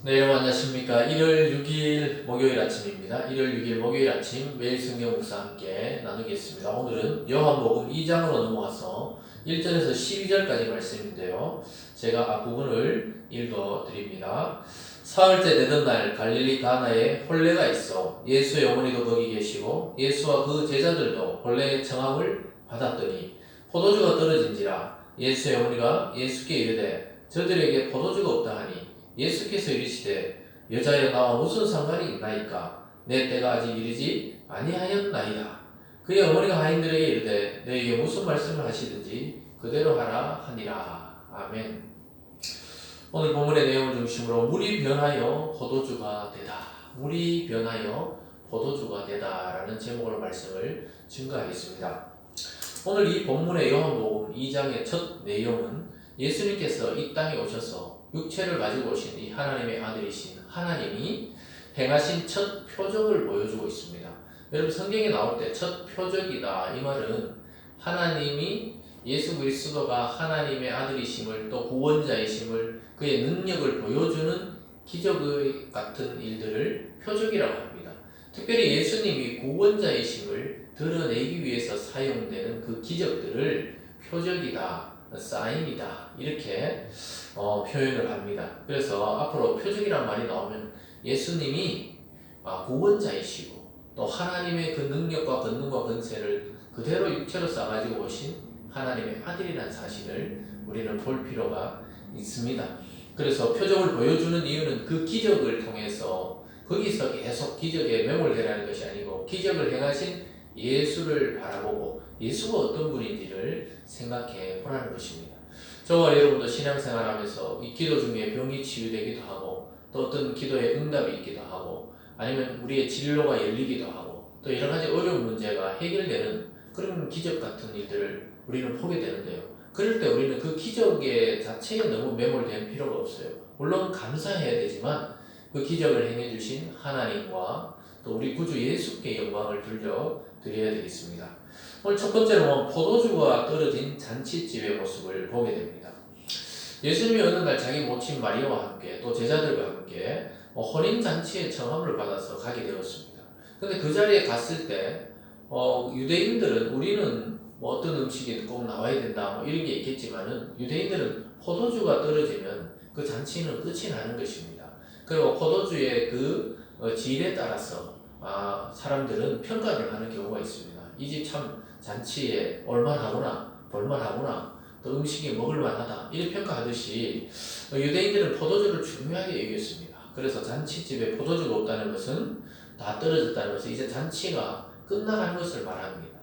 네, 여러분 안녕하십니까. 1월 6일 목요일 아침입니다. 1월 6일 목요일 아침 매일 성경 묵상 함께 나누겠습니다. 오늘은 요한복음 2장으로 넘어가서 1절에서 12절까지 말씀인데요. 제가 부분을 읽어 드립니다. 사흘째 되던 날 갈릴리 가나에 혼례가 있어 예수의 어머니도 거기 계시고 예수와 그 제자들도 혼례의 청함을 받았더니 포도주가 떨어진지라 예수의 어머니가 예수께 이르되 저들에게 포도주가 없다 하니 예수께서 이르시되 여자여 나와 무슨 상관이 있나이까 내 때가 아직 이르지 아니하였나이다. 그의 어머니가 하인들에게 이르되 너에게 무슨 말씀을 하시든지 그대로 하라 하니라. 아멘. 오늘 본문의 내용을 중심으로 물이 변하여 포도주가 되다, 물이 변하여 포도주가 되다 라는 제목으로 말씀을 증거하겠습니다. 오늘 이 본문의 요한복음 2장의 첫 내용은 예수님께서 이 땅에 오셔서 육체를 가지고 오신 이 하나님의 아들이신 하나님이 행하신 첫 표적을 보여주고 있습니다. 여러분 성경에 나올 때 첫 표적이다 이 말은 하나님이 예수 그리스도가 하나님의 아들이심을 또 구원자이심을 그의 능력을 보여주는 기적의 같은 일들을 표적이라고 합니다. 특별히 예수님이 구원자이심을 드러내기 위해서 사용되는 그 기적들을 표적이다, 사인이다 이렇게 표현을 합니다. 그래서 앞으로 표적이란 말이 나오면 예수님이 구원자이시고 또 하나님의 그 능력과 권능과 권세를 그대로 육체로 쌓아가지고 오신 하나님의 아들이라는 사실을 우리는 볼 필요가 있습니다. 그래서 표적을 보여주는 이유는 그 기적을 통해서 거기서 계속 기적에 매몰되라는 것이 아니고 기적을 행하신 예수를 바라보고 예수가 어떤 분인지를 생각해 보라는 것입니다. 저와 여러분도 신앙생활하면서 이 기도 중에 병이 치유되기도 하고 또 어떤 기도에 응답이 있기도 하고 아니면 우리의 진로가 열리기도 하고 또 여러 가지 어려운 문제가 해결되는 그런 기적 같은 일들을 우리는 보게 되는데요. 그럴 때 우리는 그 기적의 자체에 너무 매몰될 필요가 없어요. 물론 감사해야 되지만 그 기적을 행해 주신 하나님과 또 우리 구주 예수께 영광을 돌려드려야 되겠습니다. 오늘 첫 번째로 포도주가 떨어진 잔치집의 모습을 보게 됩니다. 예수님이 어느 날 자기 모친 마리아와 함께 또 제자들과 함께 혼인잔치의 청함을 받아서 가게 되었습니다. 근데 그 자리에 갔을 때 유대인들은 우리는 어떤 음식이 꼭 나와야 된다 이런 게 있겠지만은 유대인들은 포도주가 떨어지면 그 잔치는 끝이 나는 것입니다. 그리고 포도주의 그 질에 따라서 사람들은 평가를 하는 경우가 있습니다. 이 집 참 잔치에 올만하구나, 볼만하구나, 또 음식이 먹을만하다 이렇게 평가하듯이 유대인들은 포도주를 중요하게 여겼습니다. 그래서 잔치집에 포도주가 없다는 것은 다 떨어졌다는 것은 이제 잔치가 끝나가는 것을 말합니다.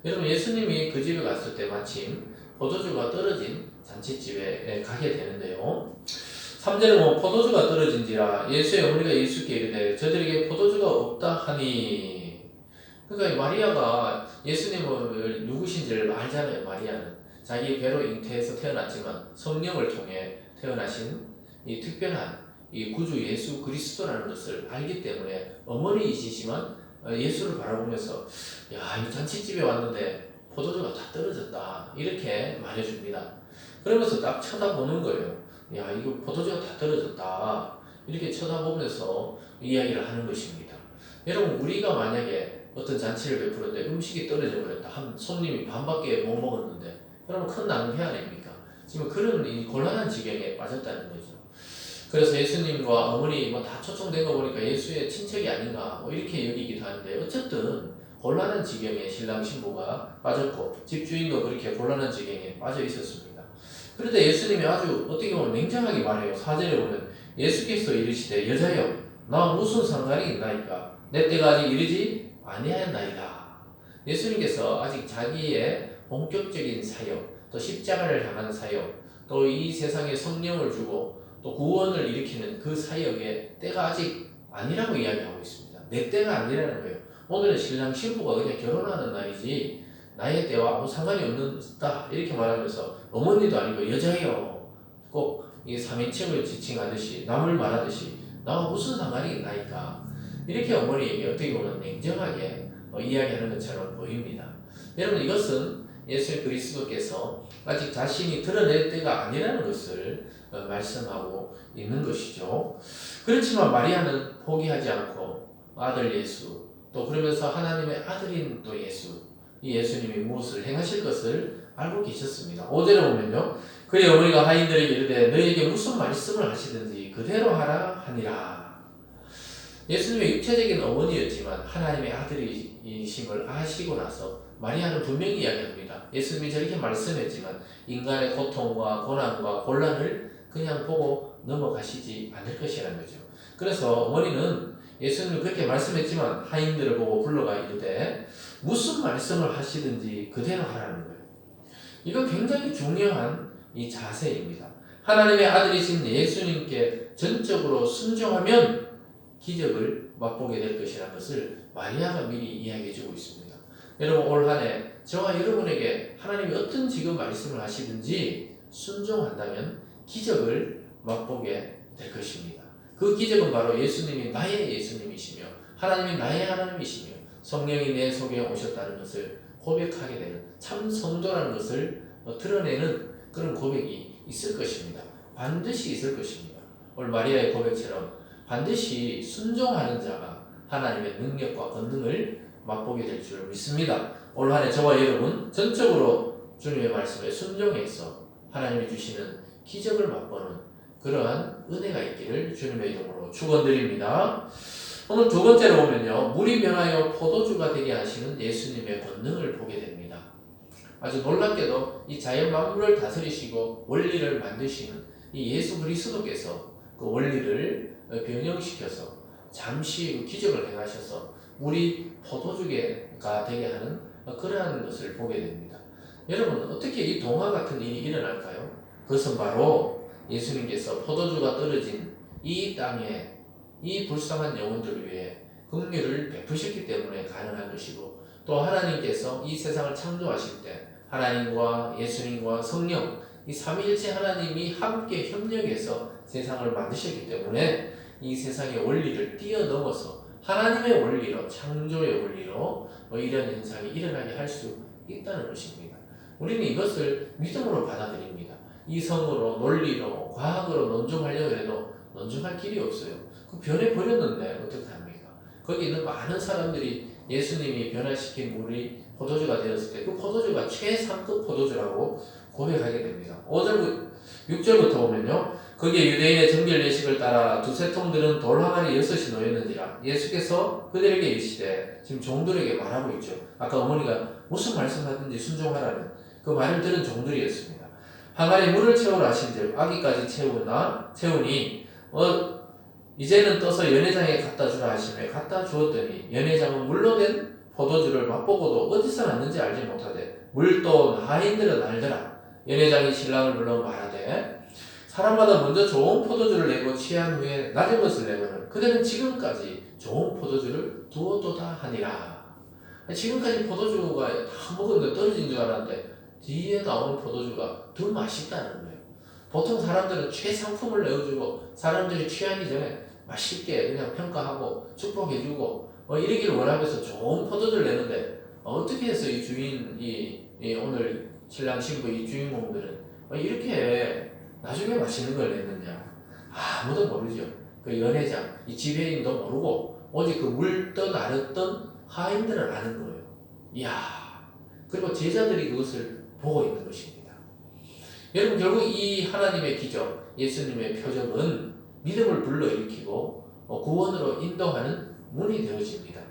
여러분 예수님이 그 집에 갔을 때 마침 포도주가 떨어진 잔치집에 가게 되는데요. 3절에 보면 포도주가 떨어진지라 예수의 어머니가 예수께 이르되 저들에게 포도주가 없다 하니. 그러니까 마리아가 예수님을 누구신지를 알잖아요. 마리아는 자기 배로 잉태해서 태어났지만 성령을 통해 태어나신 이 특별한 이 구주 예수 그리스도라는 것을 알기 때문에 어머니이시지만 예수를 바라보면서 이 잔치집에 왔는데 포도주가 다 떨어졌다 이렇게 말해줍니다. 그러면서 딱 쳐다보는 거예요. 이거 포도주가 다 떨어졌다 이렇게 쳐다보면서 이야기를 하는 것입니다. 여러분 우리가 만약에 어떤 잔치를 베푸는데 음식이 떨어져 버렸다, 한 손님이 반밖에 못 먹었는데 여러분 큰 낭비 아닙니까? 지금 그런 이 곤란한 지경에 빠졌다는 거죠. 그래서 예수님과 어머니 다 초청된 거 보니까 예수의 친척이 아닌가 이렇게 여기기도 하는데 어쨌든 곤란한 지경에 신랑 신부가 빠졌고 집주인도 그렇게 곤란한 지경에 빠져 있었습니다. 그런데 예수님이 아주 어떻게 보면 냉정하게 말해요. 4절에 보면 예수께서 이르시되 여자여 나와 무슨 상관이 있나이까 내 때가 아직 이르지 아니하였나이다. 예수님께서 아직 자기의 본격적인 사역 또 십자가를 향한 사역 또 이 세상에 성령을 주고 또 구원을 일으키는 그 사역의 때가 아직 아니라고 이야기하고 있습니다. 내 때가 아니라는 거예요. 오늘은 신랑 신부가 그냥 결혼하는 날이지 나의 때와 아무 상관이 없다 이렇게 말하면서 어머니도 아니고 여자예요. 꼭 이 3인칭을 지칭하듯이 남을 말하듯이 나와 무슨 상관이 있나이까 이렇게 어머니에게 어떻게 보면 냉정하게 이야기하는 것처럼 보입니다. 여러분 이것은 예수 그리스도께서 아직 자신이 드러낼 때가 아니라는 것을 말씀하고 있는 것이죠. 그렇지만 마리아는 포기하지 않고 아들 예수, 또 그러면서 하나님의 아들인 또 예수, 이 예수님이 무엇을 행하실 것을 알고 계셨습니다. 5절에 보면요, 그의 어머니가 하인들에게 이르되 너희에게 무슨 말씀을 하시든지 그대로 하라 하니라. 예수님의 육체적인 어머니였지만 하나님의 아들이심을 아시고 나서 마리아는 분명히 이야기합니다. 예수님이 저렇게 말씀했지만 인간의 고통과 고난과 곤란을 그냥 보고 넘어가시지 않을 것이라는 거죠. 그래서 어머니는 예수님이 그렇게 말씀했지만 하인들을 보고 불러가 이르되 무슨 말씀을 하시든지 그대로 하라는 거예요. 이거 굉장히 중요한 이 자세입니다. 하나님의 아들이신 예수님께 전적으로 순종하면 기적을 맛보게 될 것이라는 것을 마리아가 미리 이야기해주고 있습니다. 여러분, 올 한 해 저와 여러분에게 하나님이 어떤 지금 말씀을 하시든지 순종한다면 기적을 맛보게 될 것입니다. 그 기적은 바로 예수님이 나의 예수님이시며 하나님이 나의 하나님이시며 성령이 내 속에 오셨다는 것을 고백하게 되는 참 성도라는 것을 드러내는 그런 고백이 있을 것입니다. 반드시 있을 것입니다. 오늘 마리아의 고백처럼 반드시 순종하는 자가 하나님의 능력과 권능을 맛보게 될 줄 믿습니다. 올 한 해 저와 여러분 전적으로 주님의 말씀에 순종해서 하나님이 주시는 기적을 맛보는 그러한 은혜가 있기를 주님의 이름으로 축원드립니다. 오늘 두 번째로 보면요, 물이 변하여 포도주가 되게 하시는 예수님의 권능을 보게 됩니다. 아주 놀랍게도 이 자연 만물을 다스리시고 원리를 만드시는 이 예수 그리스도께서 그 원리를 변형시켜서 잠시 기적을 행하셔서 물이 포도주가 되게 하는 그러한 것을 보게 됩니다. 여러분, 어떻게 이 동화 같은 일이 일어날까요? 그것은 바로 예수님께서 포도주가 떨어진 이 땅에 이 불쌍한 영혼들을 위해 긍휼을 베푸셨기 때문에 가능한 것이고, 또 하나님께서 이 세상을 창조하실 때 하나님과 예수님과 성령 이 삼위일체 하나님이 함께 협력해서 세상을 만드셨기 때문에 이 세상의 원리를 뛰어넘어서 하나님의 원리로, 창조의 원리로 이런 현상이 일어나게 할 수 있다는 것입니다. 우리는 이것을 믿음으로 받아들입니다. 이성으로, 논리로, 과학으로 논증하려고 해도 논증할 길이 없어요. 그 변해버렸는데 어떻게 합니까? 거기 있는 많은 사람들이 예수님이 변화시킨 물이 포도주가 되었을 때 그 포도주가 최상급 포도주라고 고백하게 됩니다. 6절부터 보면요, 거기에 유대인의 정결 예식을 따라 두세 통들은 돌 항아리 6이 놓였는지라. 예수께서 그들에게 이르시되, 지금 종들에게 말하고 있죠. 아까 어머니가 무슨 말씀하든지 순종하라는 그 말을 들은 종들이었습니다. 항아리 물을 채우라 하신즉 아기까지 채우니 이제는 떠서 연회장에 갖다 주라 하시며 갖다 주었더니 연회장은 물로 된 포도주를 맛보고도 어디서 났는지 알지 못하되 물도 하인들은 알더라. 연회장이 신랑을 불러 말하되 사람마다 먼저 좋은 포도주를 내고 취한 후에 낮은 것을 내거늘 그들은 지금까지 좋은 포도주를 두어도다 하니라. 지금까지 포도주가 다 먹었는데 떨어진 줄 알았는데 뒤에 나오는 포도주가 더 맛있다는 거예요. 보통 사람들은 최상품을 내어주고 사람들이 취하기 전에 맛있게 그냥 평가하고 축복해주고 이러기를 원하면서 좋은 포도주를 내는데 어떻게 해서 이 주인, 오늘 신랑 신부 이 주인공들은 이렇게 나중에 맛있는 걸 냈느냐? 아무도 모르죠. 그 연회장, 이 지배인도 모르고 오직 그 물던 알았던 하인들은 아는 거예요. 이야, 그리고 제자들이 그것을 보고 있는 것입니다. 여러분, 결국 이 하나님의 기적, 예수님의 표적은 믿음을 불러일으키고 구원으로 인도하는 문이 되어집니다.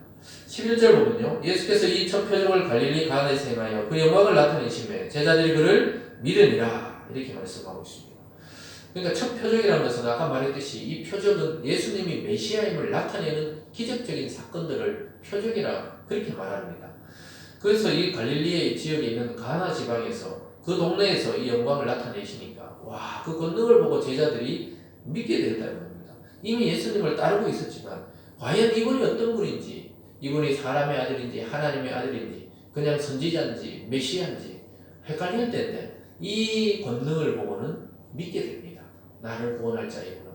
11절 보면요, 예수께서 이 첫 표적을 갈릴리 가나에서 행하여 그 영광을 나타내시매 제자들이 그를 믿으니라 이렇게 말씀하고 있습니다. 그러니까 첫 표적이라는 것은 아까 말했듯이 이 표적은 예수님이 메시아임을 나타내는 기적적인 사건들을 표적이라 그렇게 말합니다. 그래서 이 갈릴리의 지역에 있는 가나 지방에서 그 동네에서 이 영광을 나타내시니까 와, 그 권능을 보고 제자들이 믿게 되었다는 겁니다. 이미 예수님을 따르고 있었지만 과연 이분이 어떤 분인지, 이분이 사람의 아들인지 하나님의 아들인지 그냥 선지자인지 메시아인지 헷갈릴 때인데 이 권능을 보고는 믿게 됩니다. 나를 구원할 자이구나.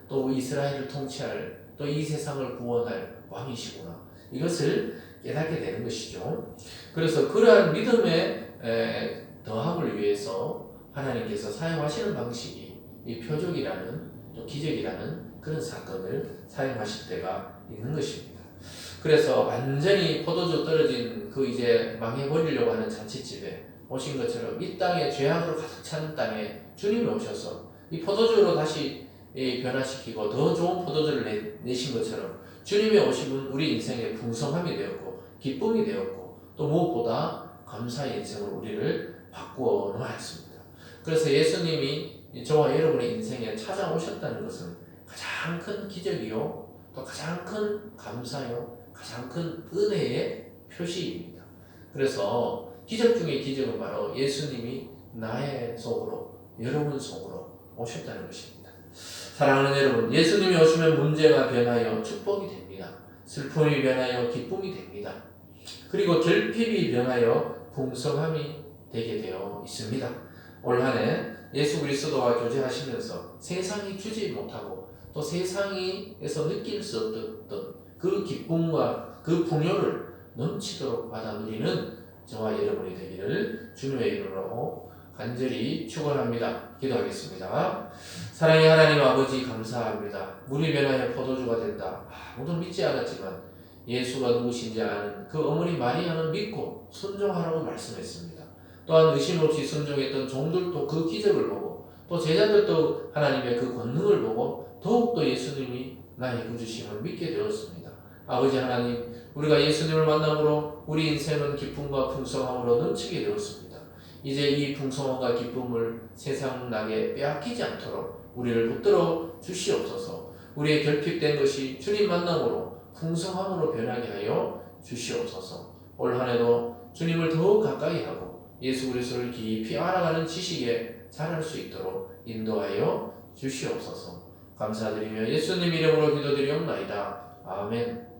또 이스라엘을 통치할, 또 이 세상을 구원할 왕이시구나. 이것을 깨닫게 되는 것이죠. 그래서 그러한 믿음의 더함을 위해서 하나님께서 사용하시는 방식이 이 표적이라는 또 기적이라는 그런 사건을 사용하실 때가 있는 것입니다. 그래서 완전히 포도주 떨어진 그 이제 망해버리려고 하는 잔치집에 오신 것처럼 이 땅에 죄악으로 가득 찬 땅에 주님이 오셔서 이 포도주로 다시 변화시키고 더 좋은 포도주를 내신 것처럼 주님의 오심은 우리 인생의 풍성함이 되었고 기쁨이 되었고 또 무엇보다 감사의 인생으로 우리를 바꾸어 놓았습니다. 그래서 예수님이 저와 여러분의 인생에 찾아오셨다는 것은 가장 큰 기적이요 또 가장 큰 감사요 가장 큰 은혜의 표시입니다. 그래서 기적 중의 기적은 바로 예수님이 나의 속으로 여러분 속으로 오셨다는 것입니다. 사랑하는 여러분, 예수님이 오시면 문제가 변하여 축복이 됩니다. 슬픔이 변하여 기쁨이 됩니다. 그리고 결핍이 변하여 풍성함이 되게 되어 있습니다. 올 한 해 예수 그리스도와 교제하시면서 세상이 주지 못하고 또 세상에서 느낄 수 없던 그 기쁨과 그 풍요를 넘치도록 받아 누리는 저와 여러분이 되기를 주님의 이름으로 간절히 축원합니다. 기도하겠습니다. 사랑의 하나님 아버지 감사합니다. 물이 변하여 포도주가 된다. 아무도 믿지 않았지만 예수가 누구신지 아는 그 어머니 마리아는 믿고 순종하라고 말씀했습니다. 또한 의심 없이 순종했던 종들도 그 기적을 보고 또 제자들도 하나님의 그 권능을 보고 더욱더 예수님이 나의 구주심을 믿게 되었습니다. 아버지 하나님, 우리가 예수님을 만남으로 우리 인생은 기쁨과 풍성함으로 넘치게 되었습니다. 이제 이 풍성함과 기쁨을 세상 낙에 빼앗기지 않도록 우리를 붙들어 주시옵소서. 우리의 결핍된 것이 주님 만남으로 풍성함으로 변하게 하여 주시옵소서. 올 한 해도 주님을 더욱 가까이 하고 예수 그리스도를 깊이 알아가는 지식에 자랄 수 있도록 인도하여 주시옵소서. 감사드리며 예수님 이름으로 기도드리옵나이다. 아멘.